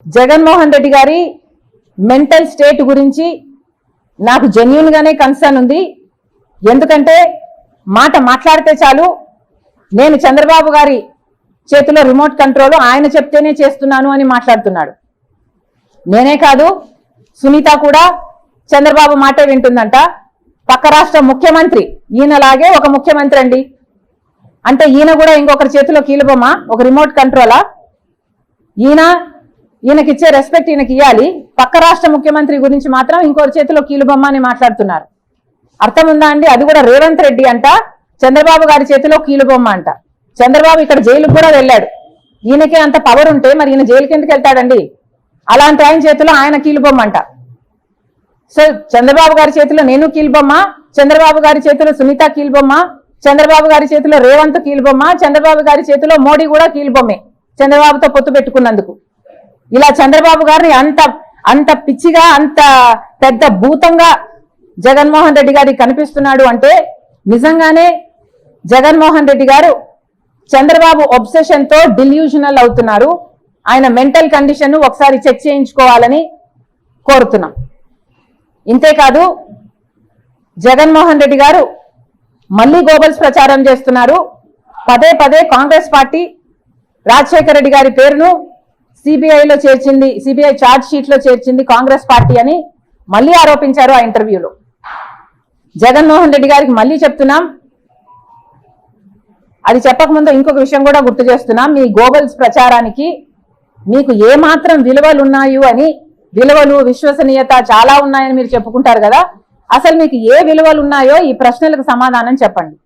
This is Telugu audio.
జగన్మోహన్ రెడ్డి గారి మెంటల్ స్టేట్ గురించి నాకు జెన్యూన్ గానే కన్సర్న్ ఉంది. ఎందుకంటే మాట మాట్లాడితే చాలు నేను చంద్రబాబు గారి చేతిలో రిమోట్ కంట్రోల్ ఆయన చెప్తేనే చేస్తున్నాను అని మాట్లాడుతున్నాడు. నేనే కాదు సునీత కూడా చంద్రబాబు మాటే వింటుందంట. పక్క రాష్ట్ర ముఖ్యమంత్రి ఈయనలాగే ఒక ముఖ్యమంత్రి అండి. అంటే ఈయన కూడా ఇంకొకరి చేతిలో కీలుబొమ్మ, ఒక రిమోట్ కంట్రోలా? ఈయనకిచ్చే రెస్పెక్ట్ ఈయనకి ఇవ్వాలి. పక్క రాష్ట్ర ముఖ్యమంత్రి గురించి మాత్రం ఇంకొకరి చేతిలో కీలుబొమ్మ అని మాట్లాడుతున్నారు. అర్థం ఉందా అండి? అది కూడా రేవంత్ రెడ్డి అంట చంద్రబాబు గారి చేతిలో కీలుబొమ్మ అంట. చంద్రబాబు ఇక్కడ జైలుకు కూడా వెళ్ళాడు. ఈయనకే అంత పవర్ ఉంటే మరి ఈయన జైలుకి ఎందుకు వెళ్తాడండి? అలాంటి ఆయన చేతిలో ఆయన కీలుబొమ్మ అంట. సో చంద్రబాబు గారి చేతిలో నేను కీలుబొమ్మ, చంద్రబాబు గారి చేతిలో సునీత కీలుబొమ్మ, చంద్రబాబు గారి చేతిలో రేవంత్ కీలుబొమ్మ, చంద్రబాబు గారి చేతిలో మోడీ కూడా కీలుబొమ్మే చంద్రబాబుతో పొత్తు పెట్టుకున్నందుకు. ఇలా చంద్రబాబు గారిని అంత పిచ్చిగా అంత పెద్ద భూతంగా జగన్మోహన్ రెడ్డి గారికి కనిపిస్తున్నాడు అంటే నిజంగానే జగన్మోహన్ రెడ్డి గారు చంద్రబాబు ఒబ్సెషన్ తో డిల్యూజనల్ అవుతున్నారు. ఆయన మెంటల్ కండిషన్ ఒకసారి చెక్ చేయించుకోవాలని కోరుతున్నాం. ఇంతేకాదు జగన్మోహన్ రెడ్డి గారు మళ్ళీ గోబల్స్ ప్రచారం చేస్తున్నారు. పదే పదే కాంగ్రెస్ పార్టీ రాజశేఖర రెడ్డి గారి పేరును సిబిఐలో చేర్చింది, సిబిఐ ఛార్జ్ షీట్ లో చేర్చింది కాంగ్రెస్ పార్టీ అని మళ్ళీ ఆరోపించారు ఆ ఇంటర్వ్యూలో. జగన్మోహన్ రెడ్డి గారికి మళ్ళీ చెప్తున్నాం, అది చెప్పకముందు ఇంకొక విషయం కూడా గుర్తు చేస్తున్నాం. మీ గోబల్స్ ప్రచారానికి మీకు ఏమాత్రం విలువలు ఉన్నాయి అని, విలువలు విశ్వసనీయత చాలా ఉన్నాయని మీరు చెప్పుకుంటారు కదా, అసలు మీకు ఏ విలువలు ఉన్నాయో ఈ ప్రశ్నలకు సమాధానం చెప్పండి.